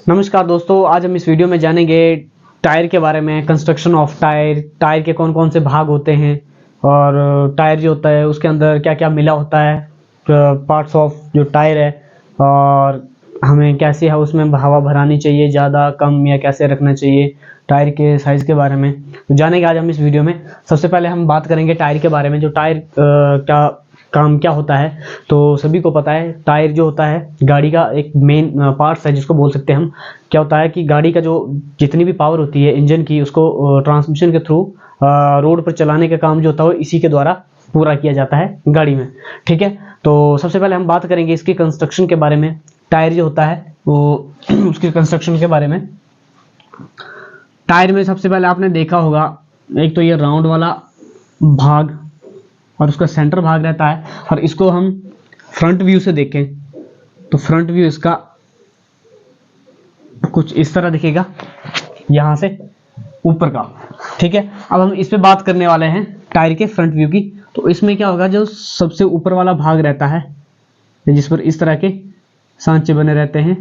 नमस्कार दोस्तों, आज हम इस वीडियो में जानेंगे टायर के बारे में। कंस्ट्रक्शन ऑफ टायर, टायर के कौन कौन से भाग होते हैं और टायर जो होता है उसके अंदर क्या क्या मिला होता है, पार्ट्स ऑफ जो टायर है, और हमें कैसे है उसमें हवा भरानी चाहिए, ज़्यादा कम या कैसे रखना चाहिए, टायर के साइज़ के बारे में तो जानेंगे आज हम इस वीडियो में। सबसे पहले हम बात करेंगे टायर के बारे में। जो टायर का काम क्या होता है, तो सभी को पता है टायर जो होता है गाड़ी का एक मेन पार्ट्स है जिसको बोल सकते हैं हम। क्या होता है कि गाड़ी का जो जितनी भी पावर होती है इंजन की, उसको ट्रांसमिशन के थ्रू रोड पर चलाने का काम जो होता है वो इसी के द्वारा पूरा किया जाता है गाड़ी में। ठीक है, तो सबसे पहले हम बात करेंगे इसकी कंस्ट्रक्शन के बारे में। टायर जो होता है वो उसके कंस्ट्रक्शन के बारे में। टायर में सबसे पहले आपने देखा होगा, एक तो ये राउंड वाला भाग और उसका सेंटर भाग रहता है। और इसको हम फ्रंट व्यू से देखें तो फ्रंट व्यू इसका कुछ इस तरह दिखेगा, यहां से ऊपर का। ठीक है, अब हम इस पे बात करने वाले हैं टायर के फ्रंट व्यू की। तो इसमें क्या होगा, जो सबसे ऊपर वाला भाग रहता है जिस पर इस तरह के सांचे बने रहते हैं,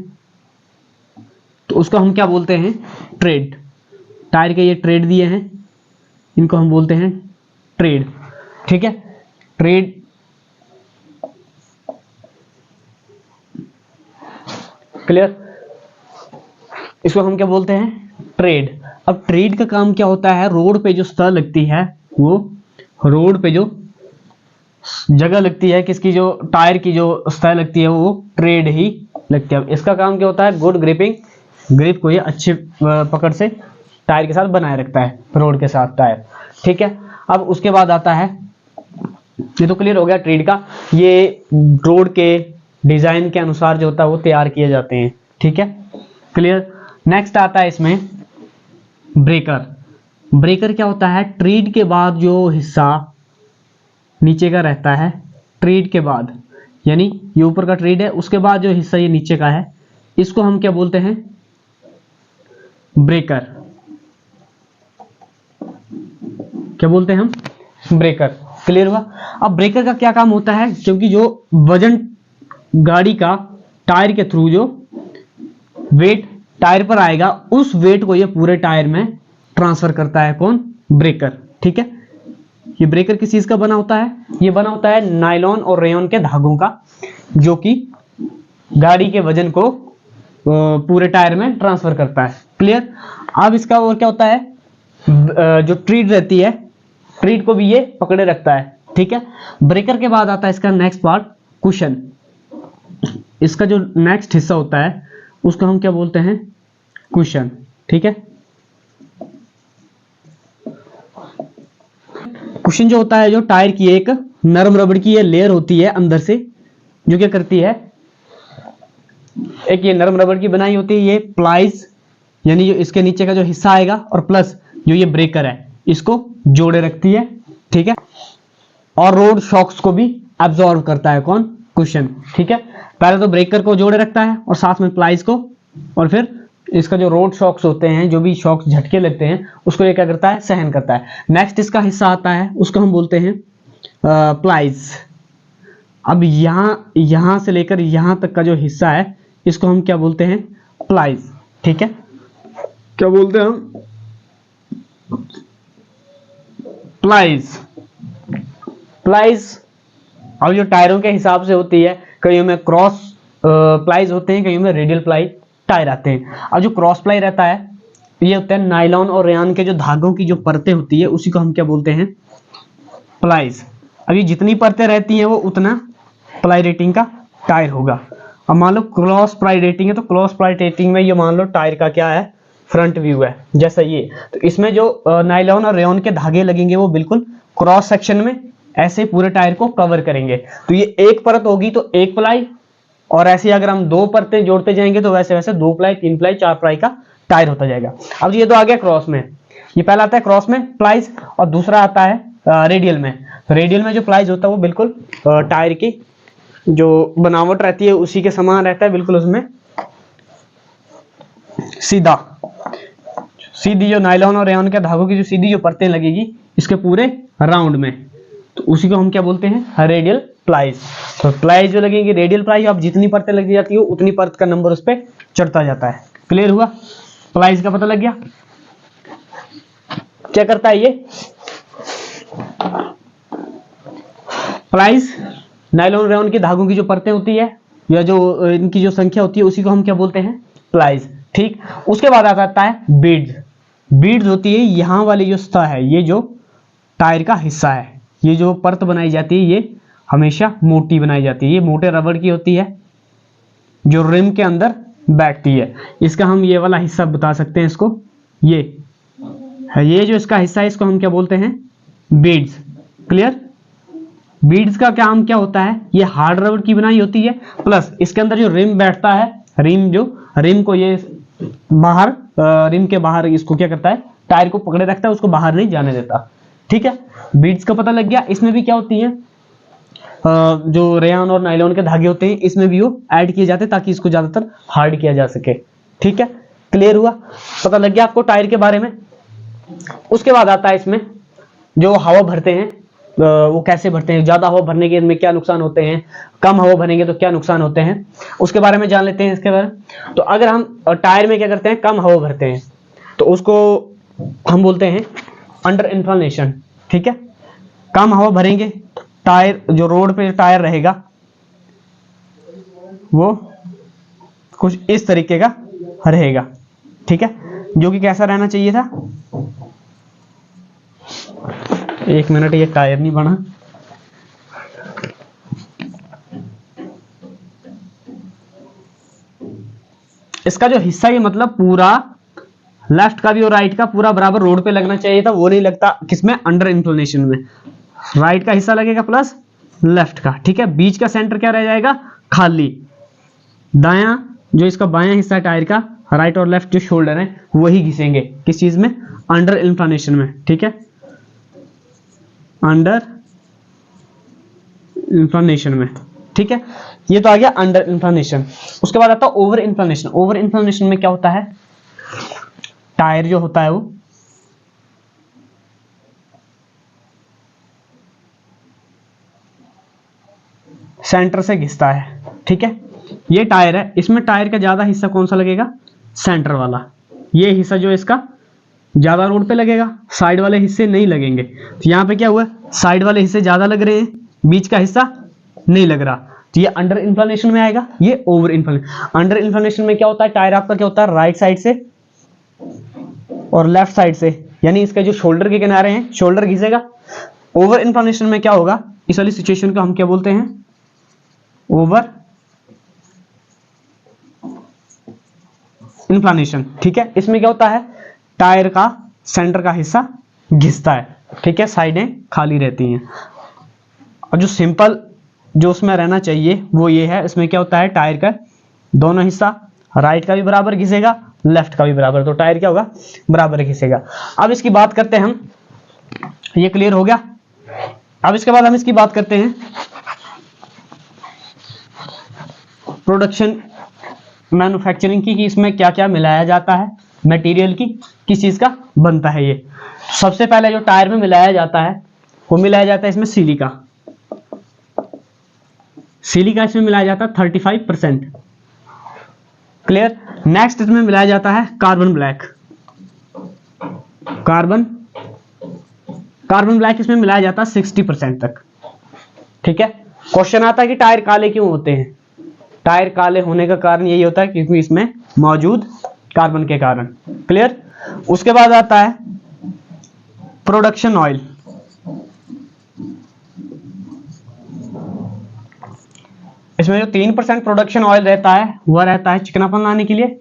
तो उसको हम क्या बोलते हैं, ट्रेड। टायर के ये ट्रेड दिए हैं, इनको हम बोलते हैं ट्रेड। ठीक है, ट्रेड क्लियर, इसको हम क्या बोलते हैं, ट्रेड। अब ट्रेड का काम क्या होता है, रोड पे जो सतह लगती है, वो रोड पे जो जगह लगती है, किसकी, जो टायर की जो सतह लगती है वो ट्रेड ही लगती है। इसका काम क्या होता है, गुड ग्रिपिंग, ग्रिप को ये अच्छे पकड़ से टायर के साथ बनाए रखता है, रोड के साथ टायर। ठीक है, अब उसके बाद आता है, ये तो क्लियर हो गया ट्रेड का। ये रोड के डिजाइन के अनुसार जो होता है वो तैयार किए जाते हैं। ठीक है, क्लियर। नेक्स्ट आता है इसमें ब्रेकर। ब्रेकर क्या होता है, ट्रेड के बाद जो हिस्सा नीचे का रहता है, ट्रेड के बाद, यानी ये ऊपर का ट्रेड है, उसके बाद जो हिस्सा ये नीचे का है, इसको हम क्या बोलते हैं, ब्रेकर। क्या बोलते हैं हम, ब्रेकर। क्लियर हुआ। अब ब्रेकर का क्या काम होता है, क्योंकि जो वजन गाड़ी का टायर के थ्रू जो वेट टायर पर आएगा, उस वेट को ये पूरे टायर में ट्रांसफर करता है कौन, ब्रेकर। ठीक है, ये ब्रेकर किस चीज का बना होता है, ये बना होता है नायलॉन और रेयन के धागों का, जो कि गाड़ी के वजन को पूरे टायर में ट्रांसफर करता है। क्लियर। अब इसका और क्या होता है, जो ट्रीड रहती है, ट्रीड को भी ये पकड़े रखता है। ठीक है, ब्रेकर के बाद आता है इसका नेक्स्ट पार्ट, कुशन। इसका जो नेक्स्ट हिस्सा होता है उसको हम क्या बोलते हैं, कुशन। ठीक है, कुशन जो होता है, जो टायर की एक नरम रबड़ की ये लेयर होती है अंदर से, जो क्या करती है, एक ये नरम रबड़ की बनाई होती है, ये प्लाइज, यानी जो इसके नीचे का जो हिस्सा आएगा, और प्लस जो ये ब्रेकर है, इसको जोड़े रखती है। ठीक है, और रोड शॉक्स को भी एब्जॉर्ब करता है कौन, कुशन। ठीक है, पहले तो ब्रेकर को जोड़े रखता है और साथ में प्लाइज को, और फिर इसका जो रोड शॉक्स होते हैं, जो भी शॉक्स झटके लगते हैं, उसको ये क्या करता है, सहन करता है। नेक्स्ट इसका हिस्सा आता है, उसको हम बोलते हैं प्लाइज। अब यहां से लेकर यहां तक का जो हिस्सा है, इसको हम क्या बोलते हैं, प्लाइज। ठीक है, क्या बोलते हैं हम, प्लाइज। प्लाइज अब जो टायरों के हिसाब से होती है, कईयों में क्रॉस प्लाइज होते हैं, कईयों में रेडियल प्लाई टायर आते हैं। और जो क्रॉस प्लाई रहता है, ये होता है नायलॉन और रेयन के जो धागों की जो परतें होती है, उसी को हम क्या बोलते हैं, प्लाइज। अब ये जितनी परतें रहती हैं वो उतना प्लाई रेटिंग का टायर होगा। अब मान लो क्रॉस प्लाई रेटिंग है, तो क्रॉस प्लाई रेटिंग में ये मान लो टायर का क्या है, फ्रंट व्यू है, जैसा ये। तो इसमें जो नायलॉन और रेयन के धागे लगेंगे वो बिल्कुल क्रॉस सेक्शन में ऐसे पूरे टायर को कवर करेंगे। तो ये एक परत होगी तो एक प्लाई, और ऐसे अगर हम दो परतें जोड़ते जाएंगे तो वैसे वैसे 2 प्लाई, 3 प्लाई, 4 प्लाई का टायर होता जाएगा। अब ये तो आ गया क्रॉस में, ये पहला आता है क्रॉस में प्लाइज, और दूसरा आता है रेडियल में। रेडियल में जो प्लाइज होता है वो बिल्कुल टायर की जो बनावट रहती है उसी के समान रहता है, बिल्कुल उसमें सीधा सीधी जो नायलॉन और रेयन के धागों की जो सीधी जो परतें लगेगी इसके पूरे राउंड में, तो उसी को हम क्या बोलते हैं, रेडियल प्लाइज। तो प्लाइज जो लगेंगे रेडियल प्लाइज, अब जितनी परतें लगी जाती है उतनी परत का नंबर उस पर चढ़ता जाता है। क्लियर हुआ? प्लाइज का पता लग गया। क्या करता है ये प्लाइज? नायलॉन रेयॉन की धागों की जो परतें होती है या जो इनकी जो संख्या होती है उसी को हम क्या बोलते हैं? प्लाइज। ठीक, उसके बाद आ जाता है बीड्स। बीड्स होती है यहां वाली जो सतह है, ये जो टायर का हिस्सा है, ये जो परत बनाई जाती है ये हमेशा मोटी बनाई जाती है। ये मोटे रबड़ की होती है जो रिम के अंदर बैठती है। इसका हम ये वाला हिस्सा बता सकते हैं इसको, ये है, ये जो इसका हिस्सा है इसको हम क्या बोलते हैं? बीड्स। क्लियर? बीड्स का काम क्या होता है? ये हार्ड रबड़ की बनाई होती है, प्लस इसके अंदर जो रिम बैठता है, रिम को ये बाहर, रिम के बाहर इसको क्या करता है? टायर को पकड़े रखता है, उसको बाहर नहीं जाने देता। ठीक है, बीड्स का पता लग गया। इसमें भी क्या होती है? जो रेयॉन और नायलॉन के धागे होते हैं इसमें भी वो ऐड किए जाते हैं ताकि इसको ज्यादातर हार्ड किया जा सके। ठीक है, क्लियर हुआ? पता लग गया आपको टायर के बारे में। उसके बाद आता है इसमें जो हवा भरते हैं, वो कैसे भरते हैं, ज्यादा हवा भरने के इनमें क्या नुकसान होते हैं, कम हवा भरेंगे तो क्या नुकसान होते हैं, उसके बारे में जान लेते हैं इसके बारे में। तो अगर हम टायर में क्या करते हैं? कम हवा भरते हैं तो उसको हम बोलते हैं अंडर इन्फ्लेशन। ठीक है, कम हवा भरेंगे टायर, जो रोड पे टायर रहेगा वो कुछ इस तरीके का रहेगा। ठीक है, जो कि कैसा रहना चाहिए था? एक मिनट, ये टायर नहीं बना। इसका जो हिस्सा ये मतलब पूरा लेफ्ट का भी और राइट का पूरा बराबर रोड पे लगना चाहिए था, वो नहीं लगता। किसमें? अंडर इंक्लिनेशन में। राइट का हिस्सा लगेगा प्लस लेफ्ट का। ठीक है, बीच का सेंटर क्या रह जाएगा? खाली। दायां जो इसका बायां हिस्सा टायर का, राइट और लेफ्ट जो शोल्डर है वही घिसेंगे किस चीज में? अंडर इंफ्लेशन में। ठीक है, अंडर इंफ्लेशन में। ठीक है, ये तो आ गया अंडर इंफ्लेशन। उसके बाद आता है ओवर इंफ्लेशन। ओवर इंफ्लेशन में क्या होता है? टायर जो होता है वो सेंटर से घिसता है। ठीक है, ये टायर है, इसमें टायर का ज्यादा हिस्सा कौन सा लगेगा? सेंटर वाला। ये हिस्सा जो इसका ज्यादा रोड पे लगेगा, साइड वाले हिस्से नहीं लगेंगे। तो यहां पे क्या हुआ? साइड वाले हिस्से ज्यादा लग रहे हैं, बीच का हिस्सा नहीं लग रहा, तो ये अंडर इंफ्लेशन में आएगा, ये ओवर इंफ्लेशन। अंडर इंफ्लेशन में क्या होता है? टायर आपका क्या होता है? राइट साइड से और लेफ्ट साइड से, यानी इसका जो शोल्डर के किनारे हैं शोल्डर घिसेगा। ओवर इंफ्लेशन में क्या होगा? इस वाली सिचुएशन को हम क्या बोलते हैं? Over inflation. ठीक है, इसमें क्या होता है? टायर का सेंटर का हिस्सा घिसता है। ठीक है, साइडें खाली रहती हैं। और जो सिंपल जो उसमें रहना चाहिए वो ये है, इसमें क्या होता है? टायर का दोनों हिस्सा, राइट का भी बराबर घिसेगा, लेफ्ट का भी बराबर, तो टायर क्या होगा? बराबर घिसेगा। अब इसकी बात करते हैं हम, ये क्लियर हो गया। अब इसके बाद हम इसकी बात करते हैं प्रोडक्शन मैन्युफैक्चरिंग की, कि इसमें क्या क्या मिलाया जाता है, मटेरियल की किस चीज का बनता है। ये सबसे पहले जो टायर में मिलाया जाता है वो मिलाया जाता है इसमें सिलिका। सिलिका इसमें मिलाया जाता है 35%। क्लियर? नेक्स्ट इसमें मिलाया जाता है कार्बन ब्लैक। कार्बन ब्लैक इसमें मिलाया जाता है 60% तक। ठीक है, क्वेश्चन आता है कि टायर काले क्यों होते हैं? टायर काले होने का कारण यही होता है क्योंकि इसमें मौजूद कार्बन के कारण। क्लियर? उसके बाद आता है प्रोडक्शन ऑयल। इसमें जो 3% प्रोडक्शन ऑयल रहता है वह रहता है चिकनापन लाने के लिए,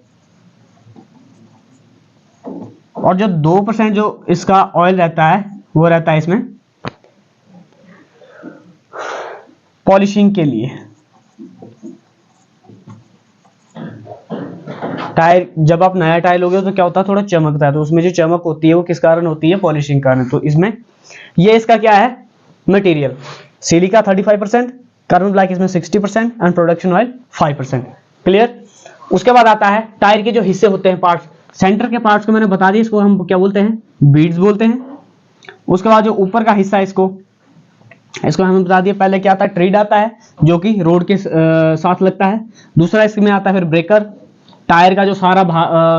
और जो 2% जो इसका ऑयल रहता है वो रहता है इसमें पॉलिशिंग के लिए। टायर जब आप नया टायर लोगे तो क्या होता है? थोड़ा चमकता है, तो उसमें जो चमक होती है वो किस कारण होती है? पॉलिशिंग कारण। तो इसमें ये इसका क्या है? मटेरियल। सिलिका 35%, कार्बन ब्लैक इसमें 60% एंड प्रोडक्शन ऑयल 5%। क्लियर? उसके बाद आता है टायर के जो हिस्से होते हैं, पार्ट्स। सेंटर के पार्ट्स को मैंने बता दिया, इसको हम क्या बोलते हैं? बीड्स बोलते हैं। उसके बाद जो ऊपर का हिस्सा है इसको हमें बता दिया। पहले क्या आता है? ट्रीड आता है जो कि रोड के साथ लगता है। दूसरा इसमें आता है फिर ब्रेकर, टायर का जो सारा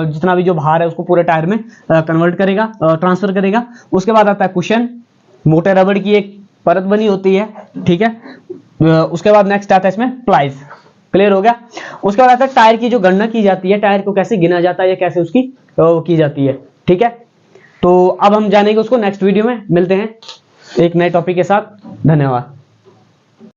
जितना भी जो भार है उसको पूरे टायर में कन्वर्ट करेगा, ट्रांसफर करेगा। उसके बाद आता है कुशन, मोटे रबड़ की एक परत बनी होती है, ठीक है। उसके बाद नेक्स्ट आता है इसमें प्लाइज। क्लियर हो गया। उसके बाद आता है टायर की जो गणना की जाती है, टायर को कैसे गिना जाता है या कैसे उसकी की जाती है, ठीक है। तो अब हम जानेंगे उसको नेक्स्ट वीडियो में। मिलते हैं एक नए टॉपिक के साथ। धन्यवाद।